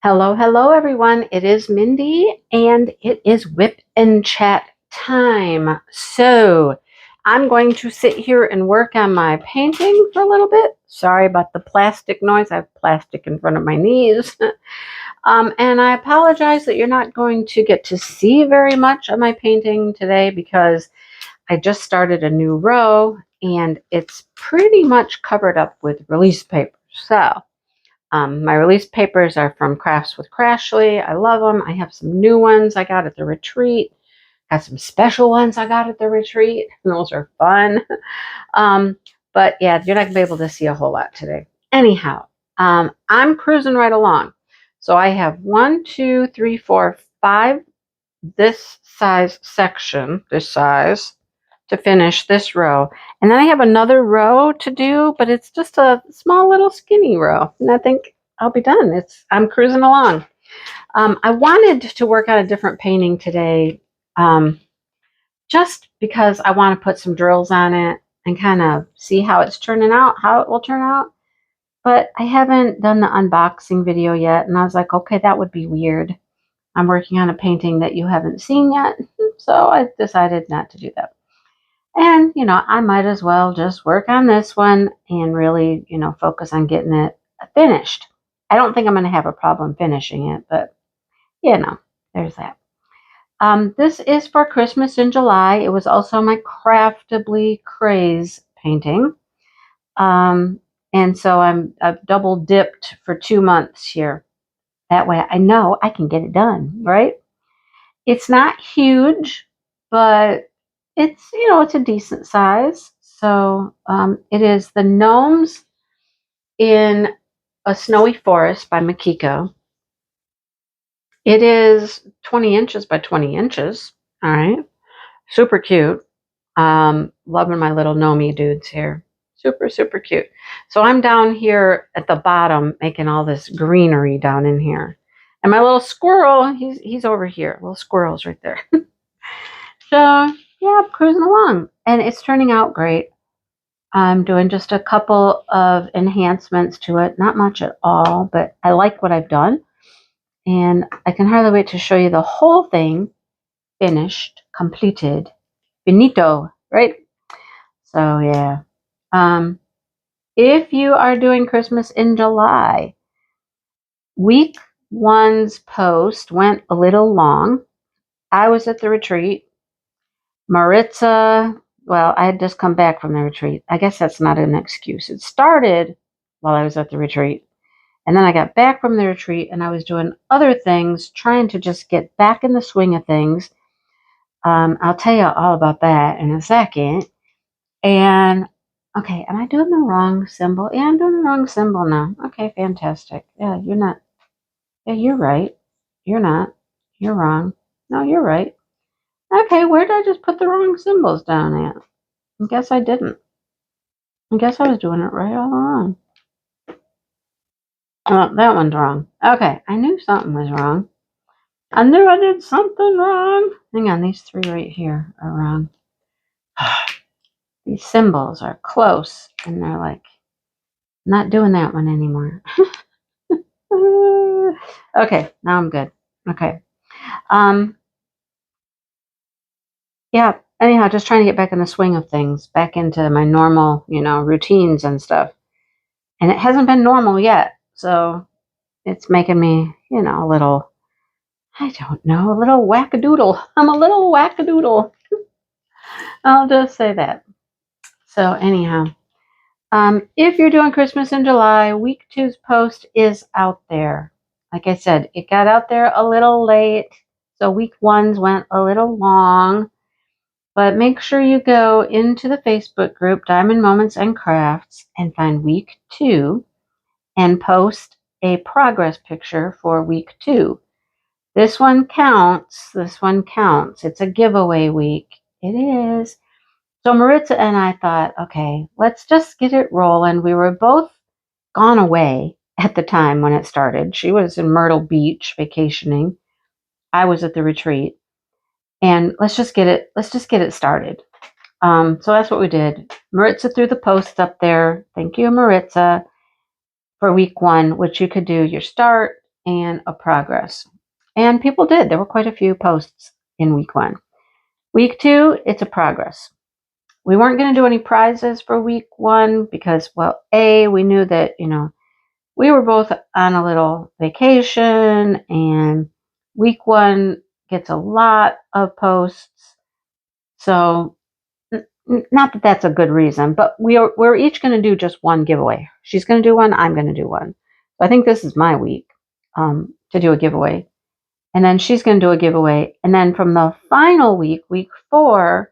Hello, hello everyone. It is Mindy and it is WIP and chat time. So I'm going to sit here and work on my painting for a little bit. Sorry about the plastic noise. I have plastic in front of my knees. And I apologize that you're not going to get to see very much of my painting today because I just started a new row and it's pretty much covered up with release paper. So my release papers are from Crafts with Crashly. I love them. I have some new ones I got at the retreat. Got some special ones I got at the retreat. And those are fun. But yeah, you're not going to be able to see a whole lot today. Anyhow, I'm cruising right along. So I have 1, 2, 3, 4, 5 this size section, this size, to finish this row. And then I have another row to do, but it's just a small little skinny row. And I think I'll be done. I'm cruising along. I wanted to work on a different painting today, just because I want to put some drills on it and kind of see how it's turning out, how it will turn out. But I haven't done the unboxing video yet. And I was like, okay, that would be weird. I'm working on a painting that you haven't seen yet. So I decided not to do that. And, I might as well just work on this one and really, focus on getting it finished. I don't think I'm going to have a problem finishing it, but, there's that. This is for Christmas in July. It was also my Craftably Craze painting. And so I've double dipped for 2 months here. That way I know I can get it done, right? It's not huge, but it's a decent size. So it is the Gnomes in a Snowy Forest by Makiko. It is 20 inches by 20 inches. All right. Super cute. Loving my little gnomey dudes here. Super, super cute. So I'm down here at the bottom making all this greenery down in here. And my little squirrel, he's over here. Little squirrel's right there. So yeah, I'm cruising along. And it's turning out great. I'm doing just a couple of enhancements to it. Not much at all, but I like what I've done. And I can hardly wait to show you the whole thing finished, completed, finito, right? So yeah. If you are doing Christmas in July, week one's post went a little long. I was at the retreat. Maritza, well, I had just come back from the retreat. I guess that's not an excuse. It started while I was at the retreat. And then I got back from the retreat and I was doing other things, trying to just get back in the swing of things. I'll tell you all about that in a second. And okay, am I doing the wrong symbol? Yeah, I'm doing the wrong symbol now. Okay, fantastic. Yeah, you're not. Yeah, you're right. You're not. You're wrong. No, you're right. Okay, where did I just put the wrong symbols down at? I guess I didn't. I guess I was doing it right all along. Oh, that one's wrong. Okay, I knew something was wrong. I knew I did something wrong. Hang on, these 3 right here are wrong. These symbols are close, and they're like, not doing that one anymore. Okay, now I'm good. Okay. Yeah, anyhow, just trying to get back in the swing of things, back into my normal, routines and stuff. And it hasn't been normal yet. So it's making me, a little, I don't know, a little wackadoodle. I'm a little wackadoodle. I'll just say that. So anyhow, if you're doing Christmas in July, week 2's post is out there. Like I said, it got out there a little late. So week 1's went a little long. But make sure you go into the Facebook group, Diamond Moments and Crafts, and find week 2 and post a progress picture for week 2. This one counts. This one counts. It's a giveaway week. It is. So Maritza and I thought, okay, let's just get it rolling. We were both gone away at the time when it started. She was in Myrtle Beach vacationing. I was at the retreat. And let's just get it started. So that's what we did. Maritza threw the post up there. Thank you, Maritza, for week 1, which you could do your start, and a progress. And people did. There were quite a few posts in week 1. Week 2, it's a progress. We weren't going to do any prizes for week 1 because, well, we knew that, we were both on a little vacation, and week 1 gets a lot of posts. So not that that's a good reason, but we're each going to do just one giveaway. She's going to do one. I'm going to do one. So I think this is my week to do a giveaway. And then she's going to do a giveaway. And then from the final week, week 4,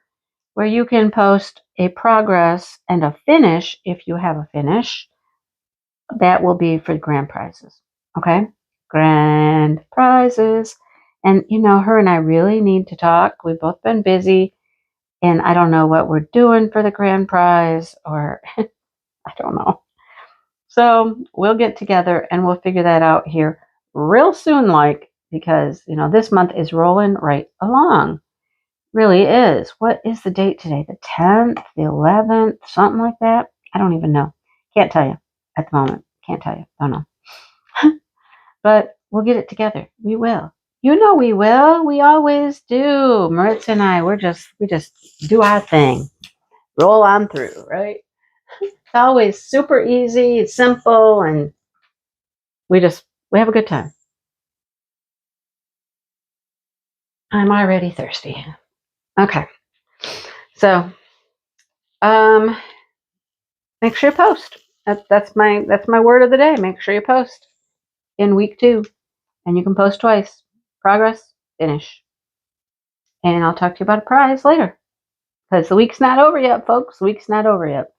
where you can post a progress and a finish, if you have a finish, that will be for grand prizes. Okay? Grand prizes. And, her and I really need to talk. We've both been busy, and I don't know what we're doing for the grand prize, or I don't know. So we'll get together and we'll figure that out here real soon, because, this month is rolling right along. Really is. What is the date today? The 10th, the 11th, something like that? I don't even know. Can't tell you at the moment. Can't tell you. Don't know. But we'll get it together. We will. We will. We always do. Maritza and I, we just do our thing. Roll on through, right? It's always super easy, it's simple, and we have a good time. I'm already thirsty. Okay. So, make sure you post. That's my word of the day. Make sure you post in week 2, and you can post twice. Progress, finish. And I'll talk to you about a prize later, because the week's not over yet, folks. The week's not over yet.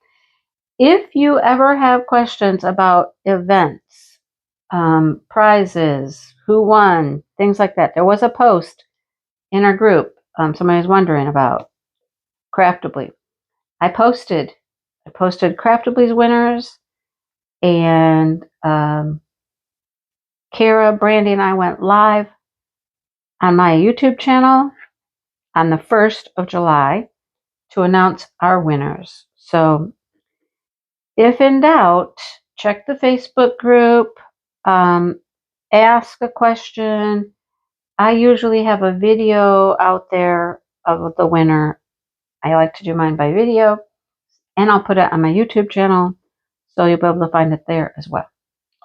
If you ever have questions about events, prizes, who won, things like that, there was a post in our group. Somebody was wondering about Craftably. I posted Craftably's winners, and Kara, Brandy, and I went live on my YouTube channel on the 1st of July to announce our winners. So if in doubt, check the Facebook group, ask a question. I usually have a video out there of the winner. I like to do mine by video, and I'll put it on my YouTube channel, so you'll be able to find it there as well.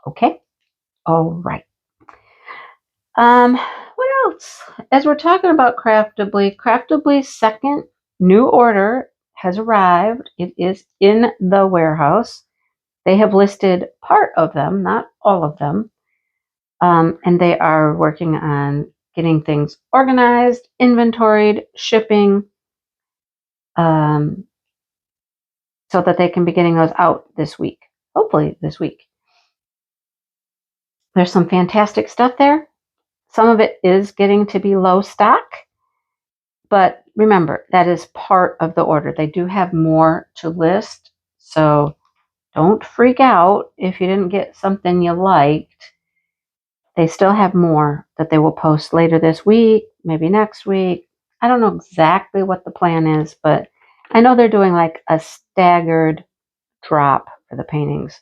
Okay? All right. What else? As we're talking about Craftably's second new order has arrived. It is in the warehouse. They have listed part of them, not all of them. And they are working on getting things organized, inventoried, shipping, so that they can be getting those out this week. Hopefully this week. There's some fantastic stuff there. Some of it is getting to be low stock, but remember, that is part of the order. They do have more to list, so don't freak out if you didn't get something you liked. They still have more that they will post later this week, maybe next week. I don't know exactly what the plan is, but I know they're doing like a staggered drop for the paintings.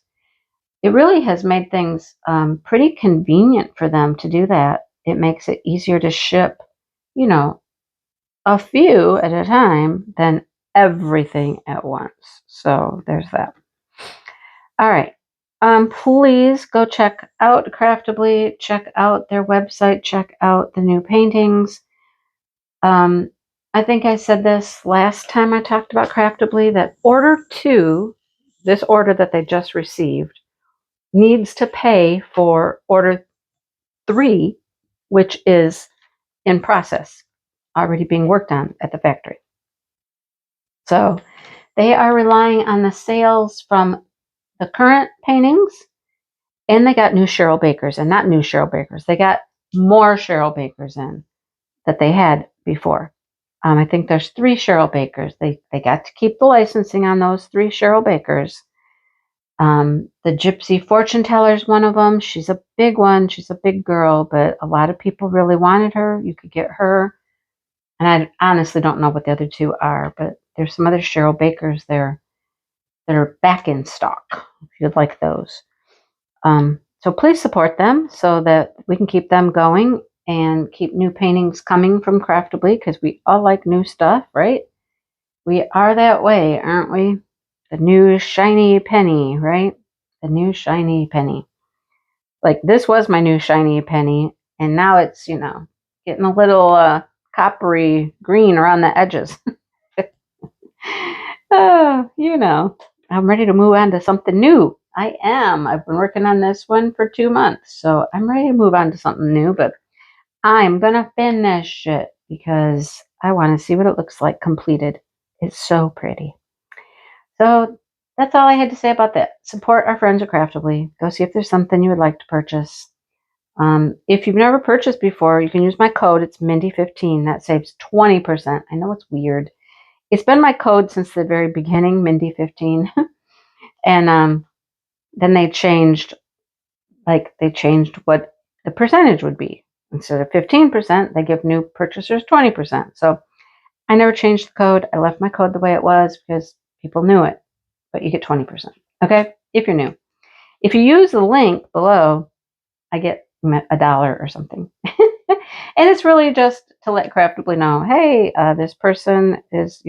It really has made things pretty convenient for them to do that. It makes it easier to ship, a few at a time than everything at once. So there's that. All right. Please go check out Craftably, check out their website, check out the new paintings. I think I said this last time I talked about Craftably, that order 2, this order that they just received, needs to pay for order 3, which is in process, already being worked on at the factory. So they are relying on the sales from the current paintings, and they got new Cheryl Bakers, and not new Cheryl Bakers. They got more Cheryl Bakers in that they had before. I think there's 3 Cheryl Bakers. They got to keep the licensing on those 3 Cheryl Bakers. The Gypsy Fortune Teller is one of them. She's a big one. She's a big girl, but a lot of people really wanted her. You could get her. And I honestly don't know what the other 2 are, but there's some other Cheryl Bakers there that are back in stock, if you'd like those. So please support them so that we can keep them going and keep new paintings coming from Craftably, because we all like new stuff, right? We are that way, aren't we? The new shiny penny, right? The new shiny penny. Like, this was my new shiny penny, and now it's, getting a little coppery green around the edges. I'm ready to move on to something new. I am. I've been working on this one for 2 months, so I'm ready to move on to something new, but I'm going to finish it because I want to see what it looks like completed. It's so pretty. So that's all I had to say about that. Support our friends at Craftably. Go see if there's something you would like to purchase. If you've never purchased before, you can use my code. It's Mindy15. That saves 20%. I know it's weird. It's been my code since the very beginning, Mindy15. And then they changed what the percentage would be. Instead of 15%, they give new purchasers 20%. So I never changed the code. I left my code the way it was because people knew it, but you get 20%. Okay? If you're new. If you use the link below, I get $1 or something. And it's really just to let Craftably know, hey, this person is,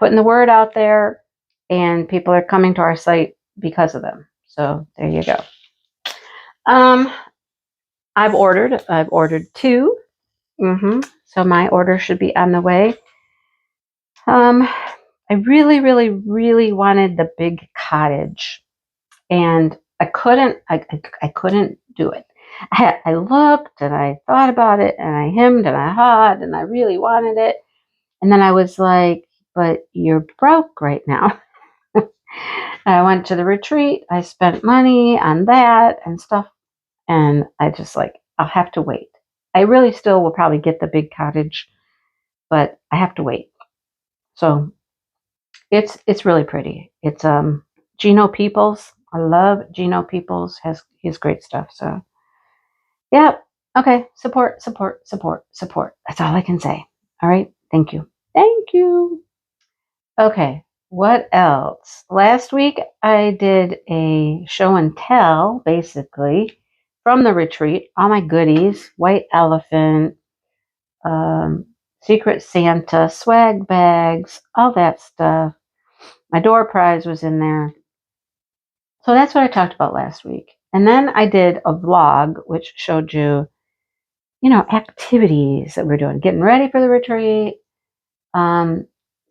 putting the word out there, and people are coming to our site because of them. So there you go. I've ordered 2. So my order should be on the way. I really, really, really wanted the big cottage, and I couldn't do it. I looked and I thought about it, and I hemmed and I hawed, and I really wanted it. And then I was like, but you're broke right now. I went to the retreat. I spent money on that and stuff. And I just I'll have to wait. I really still will probably get the big cottage, but I have to wait. So it's really pretty. It's Geno Peoples. I love Geno Peoples. He's great stuff. So yeah. Okay. Support. That's all I can say. All right. Thank you. Thank you. Okay. What else? Last week I did a show and tell, basically, from the retreat. All my goodies: white elephant, Secret Santa, swag bags, all that stuff. My door prize was in there. So that's what I talked about last week. And then I did a vlog which showed you, activities that we're doing, getting ready for the retreat,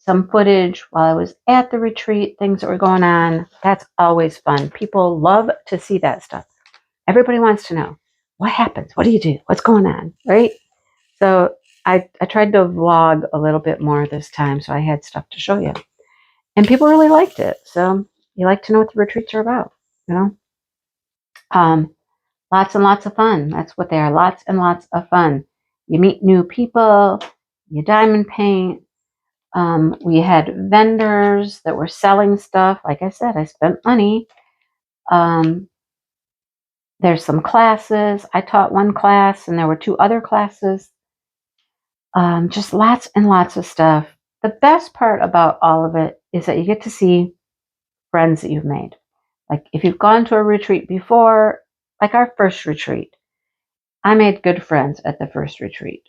some footage while I was at the retreat, things that were going on. That's always fun. People love to see that stuff. Everybody wants to know, what happens? What do you do? What's going on? Right? So I tried to vlog a little bit more this time, so I had stuff to show you. And people really liked it. So you like to know what the retreats are about, Lots and lots of fun. That's what they are. Lots and lots of fun. You meet new people. You diamond paint. We had vendors that were selling stuff. Like I said, I spent money. There's some classes. I taught one class, and there were 2 other classes. Just lots and lots of stuff. The best part about all of it is that you get to see friends that you've made. Like, if you've gone to a retreat before, like our first retreat, I made good friends at the first retreat.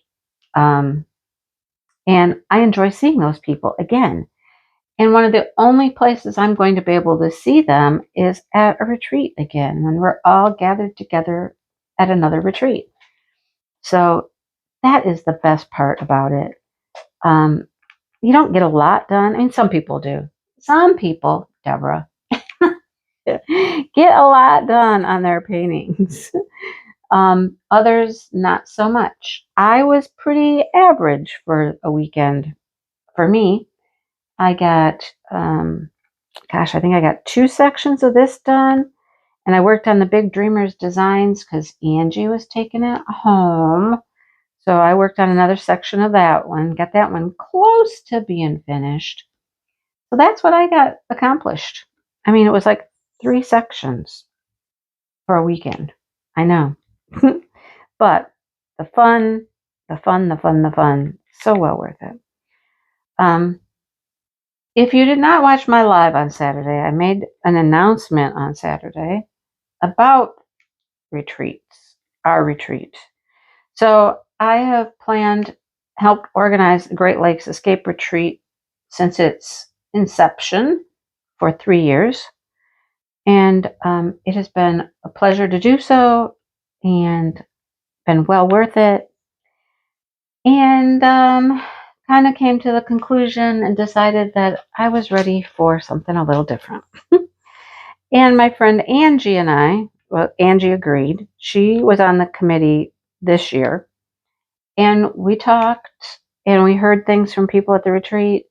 And I enjoy seeing those people again. And one of the only places I'm going to be able to see them is at a retreat again, when we're all gathered together at another retreat. So that is the best part about it. You don't get a lot done. I mean, some people do. Some people, Deborah, get a lot done on their paintings. Others, not so much. I was pretty average for a weekend. For me, I got, I think I got 2 sections of this done. And I worked on the Big Dreamers designs because Angie was taking it home. So I worked on another section of that one, got that one close to being finished. So that's what I got accomplished. I mean, it was like 3 sections for a weekend. I know. But the fun, so well worth it. If you did not watch my live on Saturday, I made an announcement on Saturday about retreats, our retreat. So I have helped organize the Great Lakes Escape Retreat since its inception for 3 years. And it has been a pleasure to do so and been well worth it. And kind of came to the conclusion and decided that I was ready for something a little different. And my friend Angie and I, well, Angie agreed. She was on the committee this year. And we talked and we heard things from people at the retreat.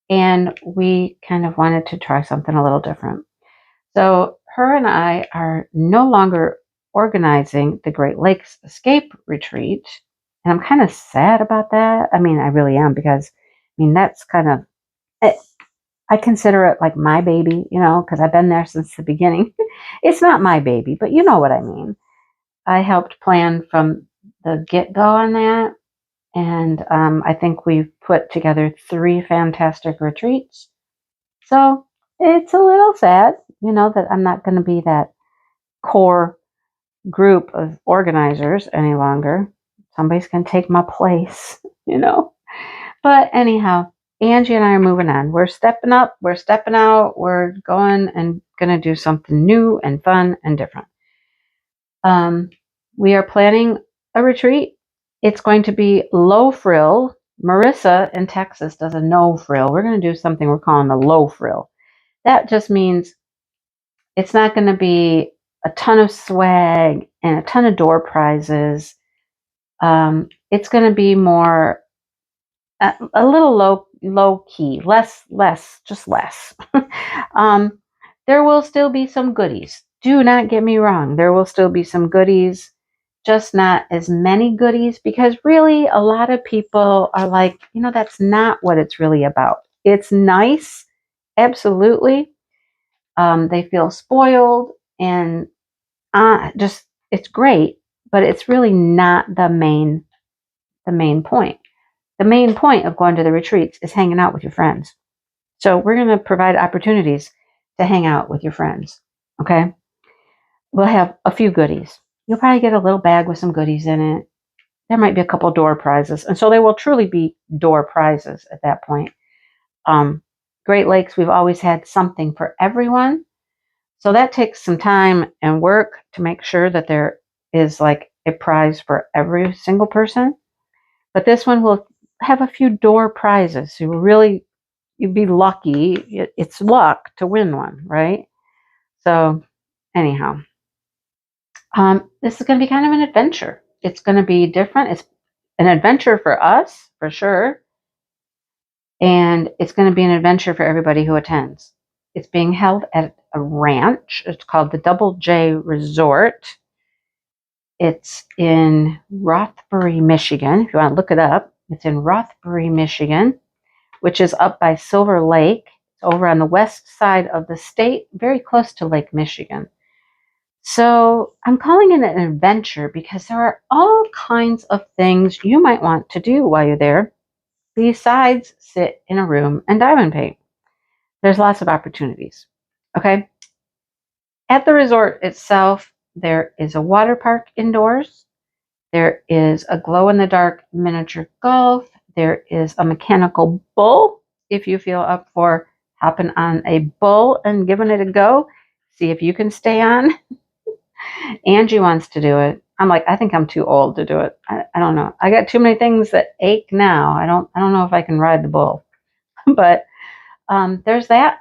And we kind of wanted to try something a little different. So her and I are no longer organizing the Great Lakes Escape Retreat. And I'm kind of sad about that. I mean, I really am, because, I mean, that's kind of, I consider it like my baby, you know, because I've been there since the beginning. It's not my baby, but you know what I mean. I helped plan from the get-go on that. And I think we've put together 3 fantastic retreats. So it's a little sad, you know, that I'm not going to be that core group of organizers any longer. Somebody's going to take my place, you know. But anyhow, Angie and I are moving on. We're stepping up, we're stepping out, we're going and going to do something new and fun and different. We are planning a retreat. It's going to be low frill. Marissa in Texas does a no frill. We're going to do something we're calling a low frill. That just means it's not going to be a ton of swag and a ton of door prizes. It's going to be more a little low key, less, just less. There will still be some goodies. Do not get me wrong. There will still be some goodies, just not as many goodies, because really a lot of people are like, you know, that's not what it's really about. It's nice. Absolutely. They feel spoiled and just, it's great, but it's really not the main point. The main point of going to the retreats is hanging out with your friends. So we're going to provide opportunities to hang out with your friends. Okay. We'll have a few goodies. You'll probably get a little bag with some goodies in it. There might be a couple door prizes. And so they will truly be door prizes at that point. Great Lakes, we've always had something for everyone. So that takes some time and work to make sure that there is like a prize for every single person. But this one will have a few door prizes. So you'd be lucky. It's luck to win one, right? So anyhow, this is going to be kind of an adventure. It's going to be different. It's an adventure for us, for sure. And it's going to be an adventure for everybody who attends. It's being held at a ranch. It's called the Double J Resort. It's in Rothbury, Michigan. If you want to look it up, it's in Rothbury, Michigan, which is up by Silver Lake. It's over on the west side of the state, very close to Lake Michigan. So I'm calling it an adventure because there are all kinds of things you might want to do while you're there besides sit in a room and diamond paint. There's lots of opportunities. Okay. At the resort itself, there is a water park indoors. There is a glow-in-the-dark miniature golf. There is a mechanical bull, if you feel up for hopping on a bull and giving it a go. See if you can stay on. Angie wants to do it. I'm like, I think I'm too old to do it. I don't know. I got too many things that ache now. I don't know if I can ride the bull. But there's that.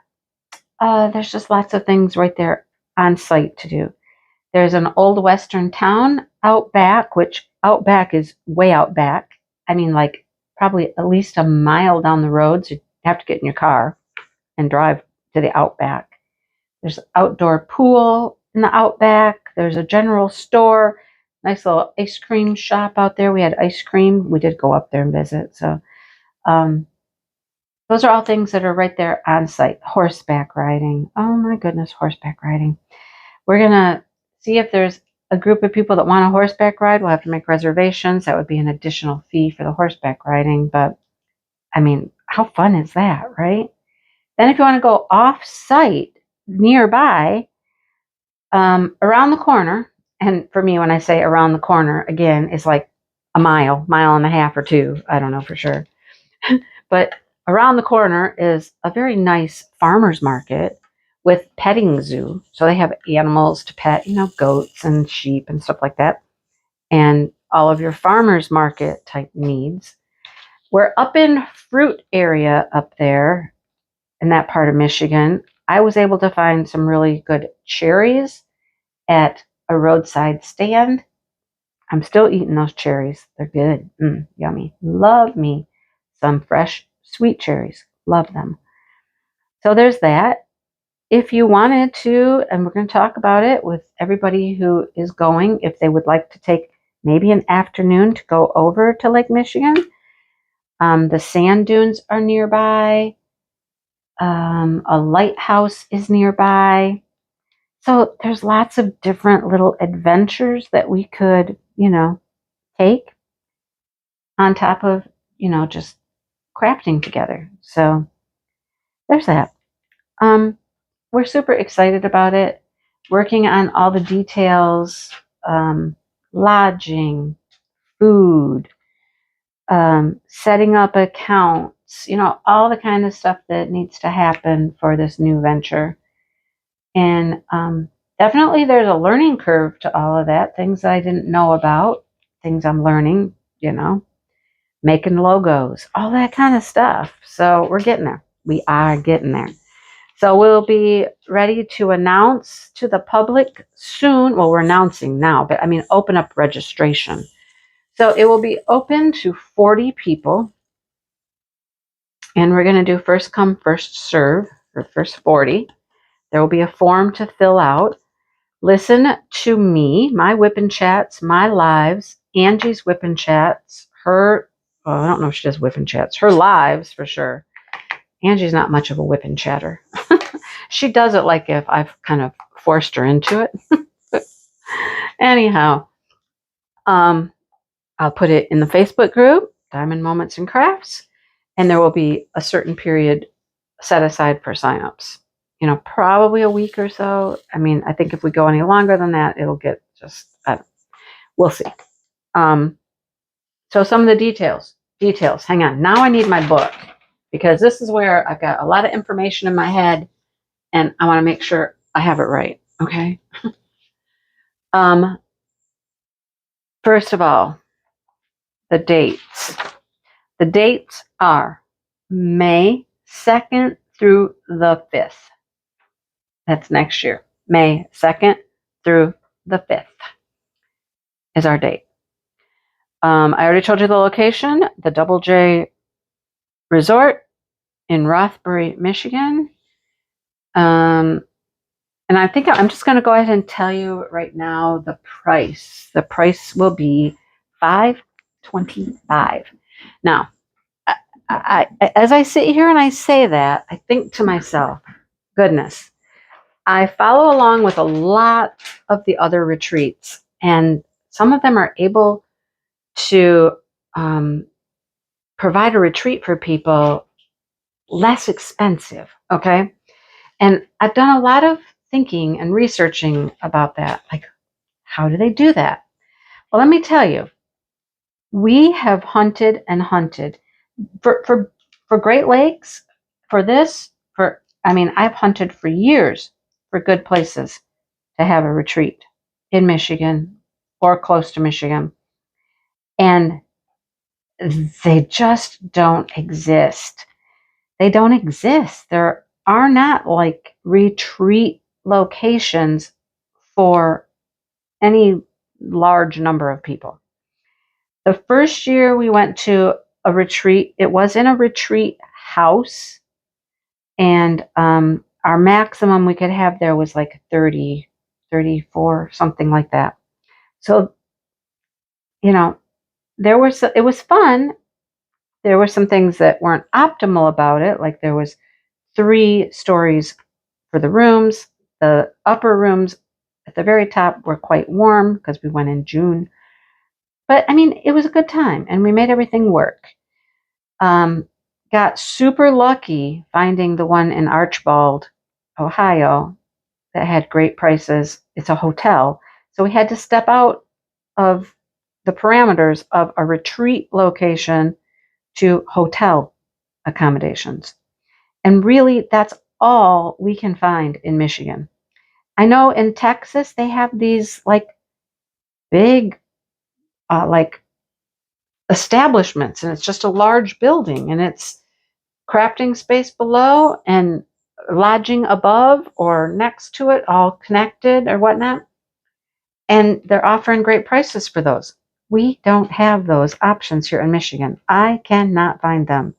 There's just lots of things right there on site to do. There's an old western town out back, which out back is way out back. I mean, like probably at least a mile down the road. So you have to get in your car and drive to the outback. There's an outdoor pool in the outback. There's a general store, nice little ice cream shop out there. We had ice cream. We did go up there and visit. So those are all things that are right there on site. Horseback riding. Oh my goodness, horseback riding. We're going to see if there's a group of people that want a horseback ride. We'll have to make reservations. That would be an additional fee for the horseback riding. But I mean, how fun is that, right? Then if you want to go off site nearby, around the corner And for me, when I say around the corner, again, it's like a mile and a half or two. I don't know for sure. But around the corner is a very nice farmer's market with petting zoo. So they have animals to pet, goats and sheep and stuff like that. And all of your farmer's market type needs. We're up in fruit area up there in that part of Michigan. I was able to find some really good cherries at a roadside stand. I'm still eating those cherries. They're good. Yummy. Love me some fresh sweet cherries. Love them. So there's that. If you wanted to, and we're going to talk about it with everybody who is going, if they would like to take maybe an afternoon to go over to Lake Michigan. The sand dunes are nearby. A lighthouse is nearby. So there's lots of different little adventures that we could, take on top of, just crafting together. So there's that. We're super excited about it. Working on all the details, lodging, food, setting up accounts, all the kind of stuff that needs to happen for this new venture. And definitely there's a learning curve to all of that. Things I didn't know about, things I'm learning, making logos, all that kind of stuff. So we're getting there. We are getting there. So we'll be ready to announce to the public soon. Well, we're announcing now, but open up registration. So it will be open to 40 people. And we're going to do first come, first serve for first 40. There will be a form to fill out. Listen to me, my WIP and chats, my lives, Angie's WIP and chats, I don't know if she does WIP and chats, her lives for sure. Angie's not much of a WIP and chatter. She does it like if I've kind of forced her into it. Anyhow, I'll put it in the Facebook group, Diamond Moments and Crafts, and there will be a certain period set aside for signups. Probably a week or so. I think if we go any longer than that, it'll get we'll see. So some of the details. Hang on. Now I need my book because this is where I've got a lot of information in my head and I want to make sure I have it right. Okay. First of all, the dates. The dates are May 2nd through the 5th. That's next year. May 2nd through the 5th is our date. I already told you the location, the Double J Resort in Rothbury, Michigan. And I think I'm just going to go ahead and tell you right now the price. The price will be $525. Now, I as I sit here and I say that, I think to myself, goodness, I follow along with a lot of the other retreats, and some of them are able to provide a retreat for people less expensive, okay? And I've done a lot of thinking and researching about that. Like, how do they do that? Well, let me tell you, we have hunted and hunted for Great Lakes, for this, I've hunted for years for good places to have a retreat in Michigan or close to Michigan. And they just don't exist. They don't exist. There are not like retreat locations for any large number of people. The first year we went to a retreat, it was in a retreat house, and our maximum we could have there was like 30, 34, something like that. So, it was fun. There were some things that weren't optimal about it, like there was 3 stories for the rooms. The upper rooms at the very top were quite warm because we went in June. But it was a good time and we made everything work. Got super lucky finding the one in Archbald, Ohio that had great prices. It's a hotel. So we had to step out of the parameters of a retreat location to hotel accommodations. And really, that's all we can find in Michigan. I know in Texas, they have these like big, like establishments, and it's just a large building, and it's crafting space below and lodging above or next to it, all connected or whatnot. And they're offering great prices for those. We don't have those options here in Michigan. I cannot find them.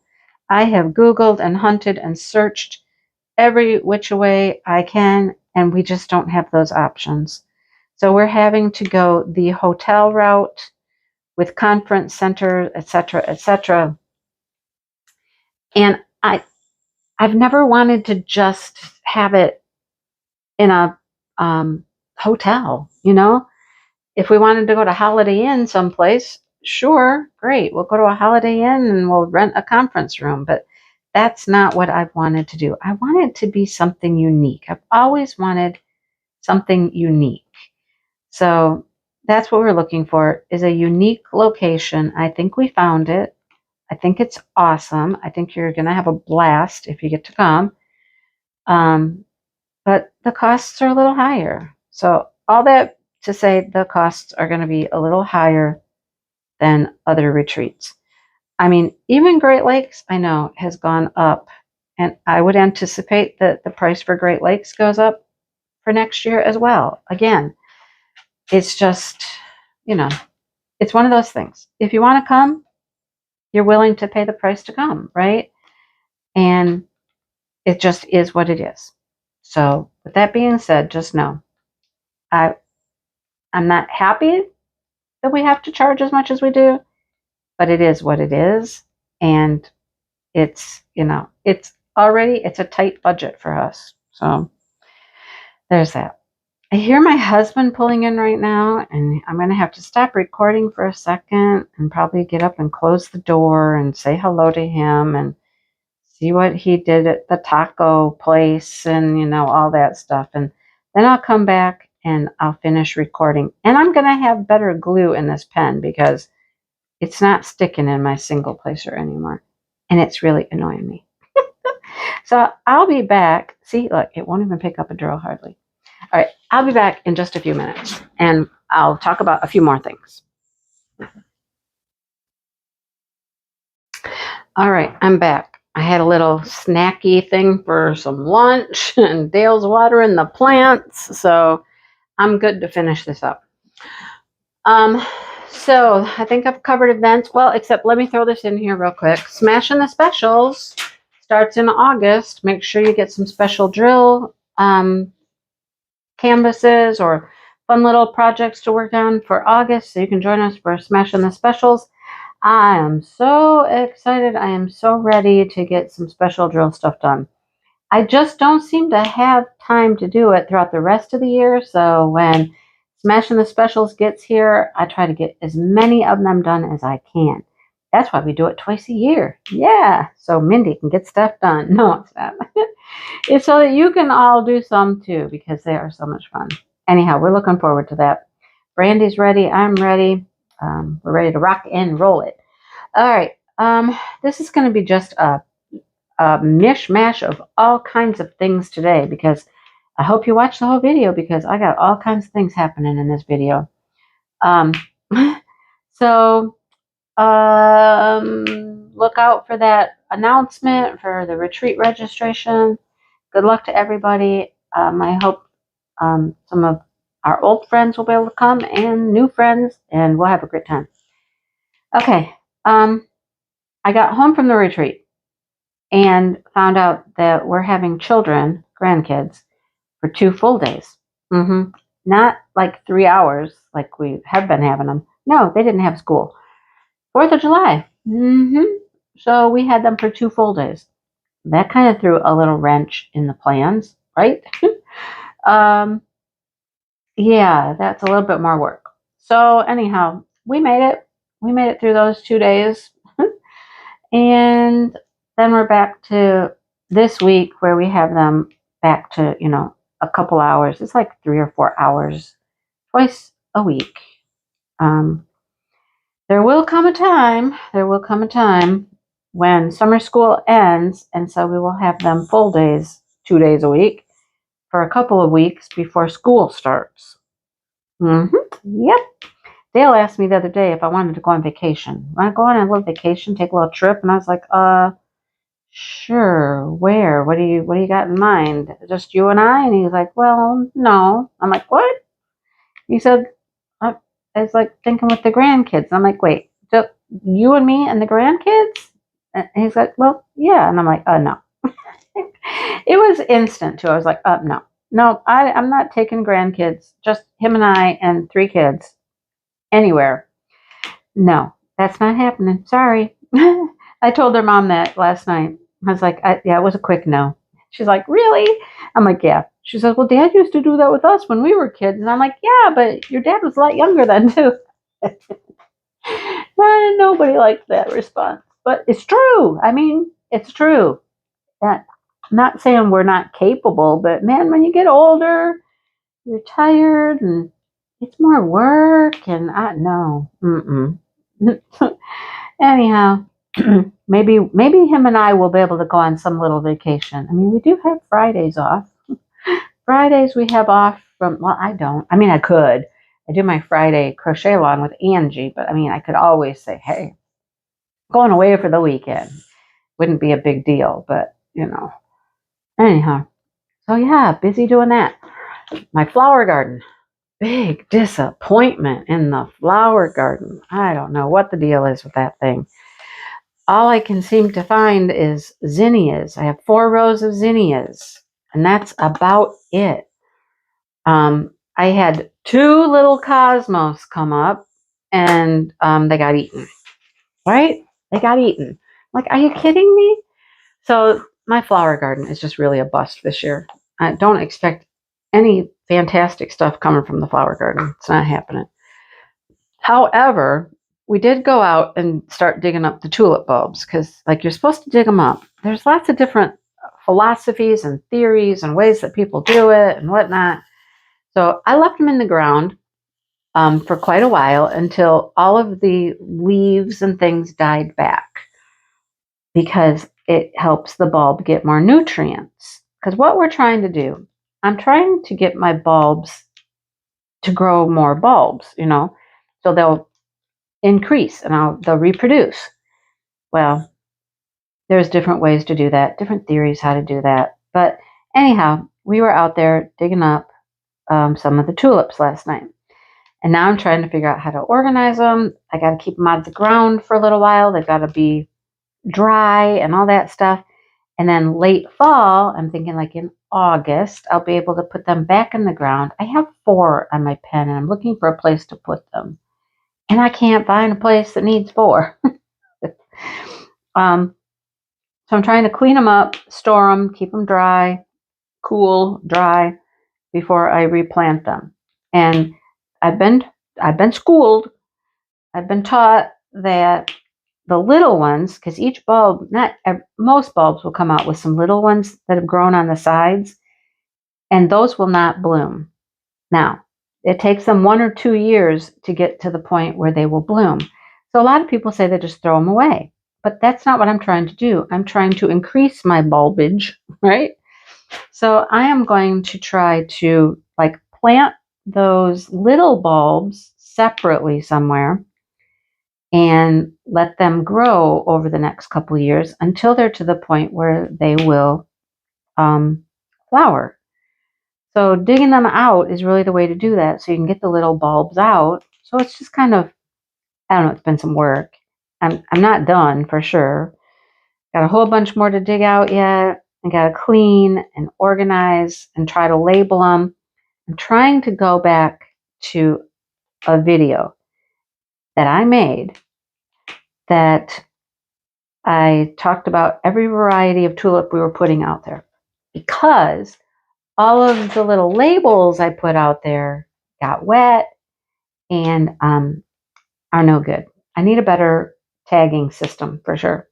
I have Googled and hunted and searched every which way I can, and we just don't have those options. So we're having to go the hotel route with conference centers, et cetera, et cetera. And I've never wanted to just have it in a hotel, you know? If we wanted to go to Holiday Inn someplace, sure, great. We'll go to a Holiday Inn and we'll rent a conference room. But that's not what I've wanted to do. I want it to be something unique. I've always wanted something unique. So that's what we're looking for, is a unique location. I think we found it. I think it's awesome. I think you're going to have a blast if you get to come. But the costs are a little higher. So all that to say, the costs are going to be a little higher than other retreats. I mean, even Great Lakes, I know, has gone up. And I would anticipate that the price for Great Lakes goes up for next year as well. Again, it's just, it's one of those things. If you want to come, you're willing to pay the price to come, right? And it just is what it is. So with that being said, just know, I'm not happy that we have to charge as much as we do, but it is what it is. And it's, it's a tight budget for us. So there's that. I hear my husband pulling in right now, and I'm going to have to stop recording for a second and probably get up and close the door and say hello to him and see what he did at the taco place and, all that stuff. And then I'll come back and I'll finish recording. And I'm going to have better glue in this pen because it's not sticking in my single placer anymore. And it's really annoying me. So I'll be back. See, look, it won't even pick up a drill hardly. All right, I'll be back in just a few minutes, and I'll talk about a few more things. All right, I'm back. I had a little snacky thing for some lunch, and Dale's watering the plants, so I'm good to finish this up. So I think I've covered events. Well, except let me throw this in here real quick. Smashing the Specials starts in August. Make sure you get some special drill canvases or fun little projects to work on for August, so you can join us for Smashing the Specials. I am so excited. I am so ready to get some special drill stuff done. I just don't seem to have time to do it throughout the rest of the year, so when Smashing the Specials gets here, I try to get as many of them done as I can. That's why we do it twice a year. Yeah, so Mindy can get stuff done. No, it's not. It's so that you can all do some too, because they are so much fun. Anyhow, we're looking forward to that. Brandy's ready. I'm ready. We're ready to rock and roll it. All right. This is going to be just a mishmash of all kinds of things today, because I hope you watch the whole video, because I got all kinds of things happening in this video. So look out for that announcement for the retreat registration. Good luck to everybody. I hope some of our old friends will be able to come and new friends, and we'll have a great time. Okay. I got home from the retreat and found out that we're having children, grandkids, for 2 full days. Not like 3 hours like we have been having them. No, they didn't have school. 4th of July. So we had them for 2 full days. That kind of threw a little wrench in the plans, right? Yeah, that's a little bit more work. So anyhow, we made it. We made it through those 2 days. And then we're back to this week where we have them back to, a couple hours. It's like 3 or 4 hours twice a week. There will come a time when summer school ends, and so we will have them full days, 2 days a week, for a couple of weeks before school starts. Yep. Dale asked me the other day if I wanted to go on vacation. Want to go on a little vacation, take a little trip? And I was like, sure. Where? What do you got in mind? Just you and I? And he's like, well, no. I'm like, what? He said, I was like thinking with the grandkids. I'm like, wait, just you and me and the grandkids? And he's like, well, yeah. And I'm like, no. It was instant too. I was like, no, I'm not taking grandkids. Just him and I and 3 kids anywhere. No, that's not happening. Sorry. I told their mom that last night. I was like, yeah, it was a quick no. She's like, really? I'm like, yeah. She says, well, Dad used to do that with us when we were kids. And I'm like, yeah, but your dad was a lot younger then, too. Nobody likes that response. But it's true. I mean, it's true. I'm not saying we're not capable, but man, when you get older, you're tired and it's more work. And no. Anyhow, maybe him and I will be able to go on some little vacation. I mean, we do have Fridays off. Fridays we have off from, well, I don't. I mean, I could. I do my Friday crochet along with Angie, but I mean, I could always say, hey, going away for the weekend. Wouldn't be a big deal, but, Anyhow, so yeah, busy doing that. My flower garden. Big disappointment in the flower garden. I don't know what the deal is with that thing. All I can seem to find is zinnias. I have 4 rows of zinnias, and that's about it. I had 2 little cosmos come up, and they got eaten. Right? They got eaten. Like, are you kidding me? So my flower garden is just really a bust this year. I don't expect any fantastic stuff coming from the flower garden. It's not happening. However, we did go out and start digging up the tulip bulbs because, like, you're supposed to dig them up. There's lots of different philosophies and theories and ways that people do it and whatnot. So I left them in the ground for quite a while until all of the leaves and things died back because it helps the bulb get more nutrients. Because what we're trying to do, I'm trying to get my bulbs to grow more bulbs, so they'll increase and they'll reproduce. Well, there's different ways to do that, different theories how to do that. But anyhow, we were out there digging up some of the tulips last night. And now I'm trying to figure out how to organize them. I got to keep them out of the ground for a little while. They've got to be dry and all that stuff. And then late fall, I'm thinking like in August, I'll be able to put them back in the ground. I have 4 on my pen, and I'm looking for a place to put them. And I can't find a place that needs 4. So I'm trying to clean them up, store them, keep them dry, cool, dry, before I replant them. And I've been schooled. I've been taught that the little ones, because each bulb, most bulbs will come out with some little ones that have grown on the sides, and those will not bloom. Now, it takes them 1 or 2 years to get to the point where they will bloom. So a lot of people say they just throw them away, but that's not what I'm trying to do. I'm trying to increase my bulbage, right? So I am going to try to plant those little bulbs separately somewhere and let them grow over the next couple of years until they're to the point where they will flower. So digging them out is really the way to do that, so you can get the little bulbs out. So it's just kind of, I don't know, it's been some work. I'm not done for sure. Got a whole bunch more to dig out yet. I got to clean and organize and try to label them. I'm trying to go back to a video that I made that I talked about every variety of tulip we were putting out there, because all of the little labels I put out there got wet and are no good. I need a better tagging system for sure.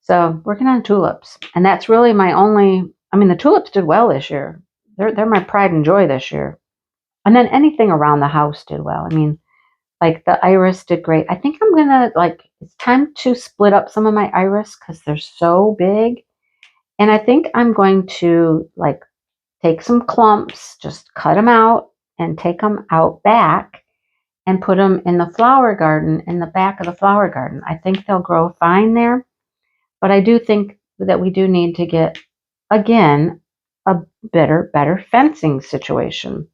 So working on tulips, and that's really my only. I mean, the tulips did well this year. They're my pride and joy this year. And then anything around the house did well. I mean, like the iris did great. I think I'm gonna it's time to split up some of my iris because they're so big. And I think I'm going to take some clumps, just cut them out and take them out back and put them in the flower garden, in the back of the flower garden. I think they'll grow fine there. But I do think that we do need to get, again, a better fencing situation.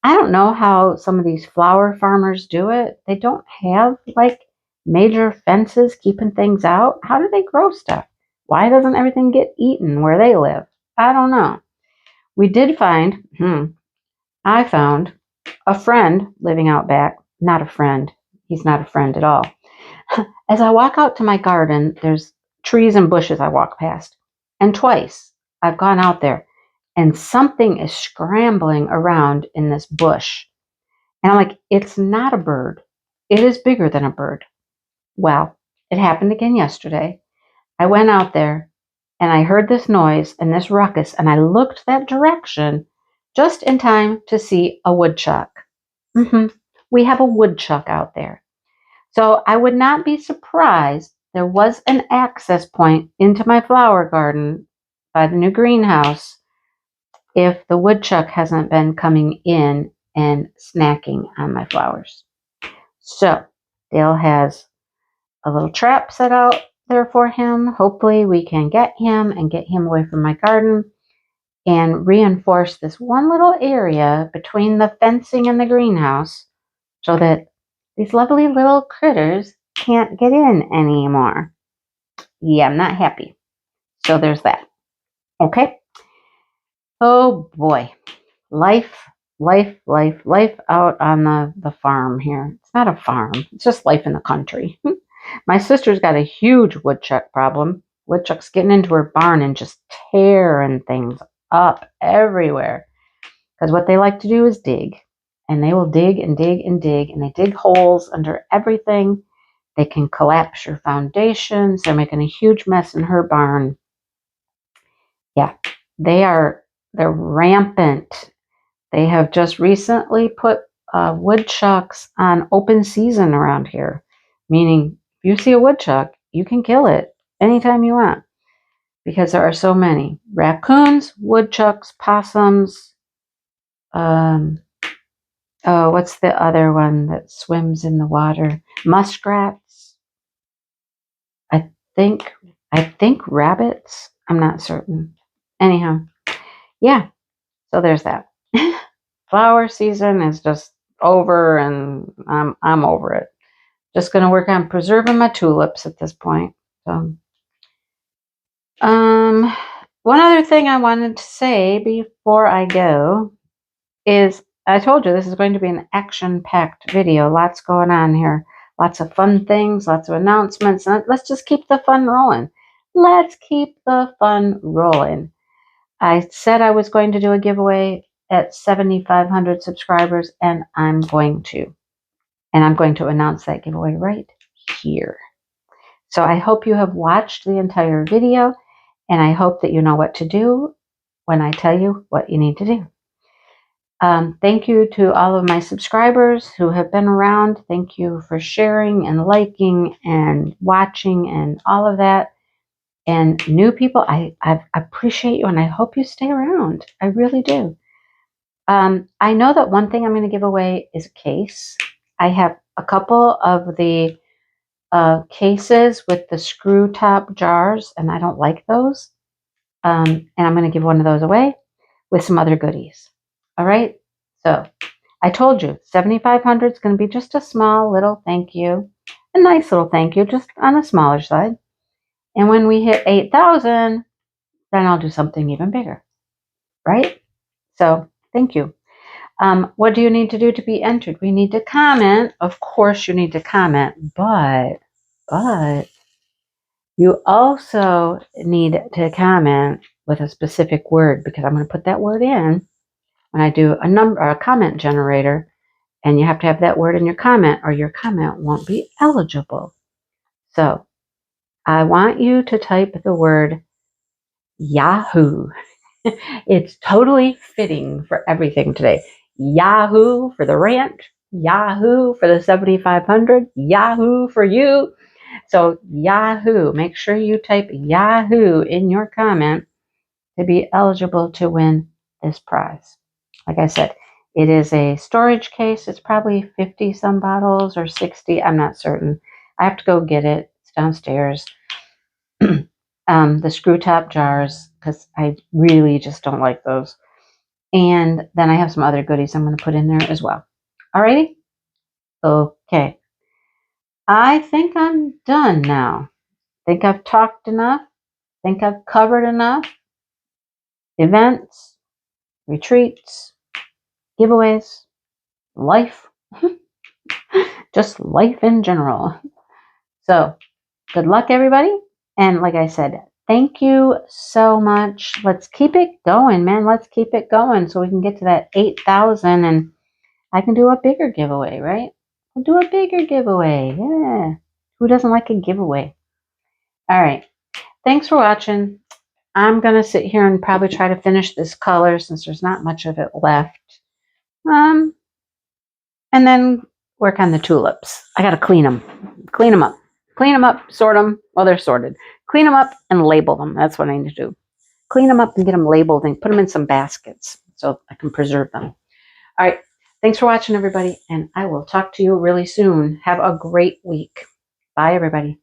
I don't know how some of these flower farmers do it. They don't have major fences keeping things out. How do they grow stuff? Why doesn't everything get eaten where they live? I don't know. We did find, I found a friend living out back. Not a friend. He's not a friend at all. As I walk out to my garden, there's trees and bushes I walk past. And twice I've gone out there and something is scrambling around in this bush. And I'm like, it's not a bird. It is bigger than a bird. Well, it happened again yesterday. I went out there and I heard this noise and this ruckus and I looked that direction just in time to see a woodchuck. We have a woodchuck out there. So I would not be surprised there was an access point into my flower garden by the new greenhouse if the woodchuck hasn't been coming in and snacking on my flowers. So Dale has a little trap set out there for him. Hopefully we can get him and get him away from my garden and reinforce this one little area between the fencing and the greenhouse so that these lovely little critters can't get in anymore. Yeah, I'm not happy. So there's that. Okay. Oh boy. Life out on the farm here. It's not a farm. It's just life in the country. My sister's got a huge woodchuck problem. Woodchucks getting into her barn and just tearing things up everywhere. Because what they like to do is dig. And they will dig and dig and dig. And they dig holes under everything. They can collapse your foundations. They're making a huge mess in her barn. Yeah, they're rampant. They have just recently put woodchucks on open season around here. Meaning, if you see a woodchuck, you can kill it anytime you want. Because there are so many. Raccoons, woodchucks, possums. What's the other one that swims in the water? Muskrats. I think rabbits. I'm not certain. Anyhow, yeah. So there's that. Flower season is just over, and I'm over it. Just gonna work on preserving my tulips at this point. So, one other thing I wanted to say before I go is I told you this is going to be an action-packed video. Lots going on here. Lots of fun things, lots of announcements. Let's just keep the fun rolling. Let's keep the fun rolling. I said I was going to do a giveaway at 7,500 subscribers, and I'm going to. And I'm going to announce that giveaway right here. So I hope you have watched the entire video, and I hope that you know what to do when I tell you what you need to do. Thank you to all of my subscribers who have been around. Thank you for sharing and liking and watching and all of that. And new people, I appreciate you and I hope you stay around. I really do. I know that one thing I'm going to give away is a case. I have a couple of the cases with the screw top jars, and I don't like those. And I'm going to give one of those away with some other goodies. All right. So I told you 7,500 is going to be just a small little thank you, a nice little thank you, just on the smaller side. And when we hit 8,000, then I'll do something even bigger. Right? So thank you. What do you need to do to be entered? We need to comment. Of course you need to comment, but you also need to comment with a specific word, because I'm going to put that word in when I do a comment generator, and you have to have that word in your comment or your comment won't be eligible. So I want you to type the word Yahoo. It's totally fitting for everything today. Yahoo for the ranch, Yahoo for the 7,500, Yahoo for you. So Yahoo, make sure you type Yahoo in your comment to be eligible to win this prize. Like I said, it is a storage case. It's probably 50 some bottles or 60. I'm not certain. I have to go get it. It's downstairs. The screw top jars, because I really just don't like those. And then I have some other goodies I'm going to put in there as well. Alrighty? Okay. I think I'm done now. Think I've talked enough. Think I've covered enough. Events, retreats, giveaways, life. Just life in general. So, good luck, everybody. And like I said, thank you so much. Let's keep it going, man. Let's keep it going so we can get to that 8,000 and I can do a bigger giveaway, right? We'll do a bigger giveaway. Yeah. Who doesn't like a giveaway? All right. Thanks for watching. I'm going to sit here and probably try to finish this color since there's not much of it left. And then work on the tulips. I got to clean them. Clean them up. Clean them up, sort them. Well, they're sorted. Clean them up and label them. That's what I need to do. Clean them up and get them labeled and put them in some baskets so I can preserve them. All right. Thanks for watching, everybody, and I will talk to you really soon. Have a great week. Bye, everybody.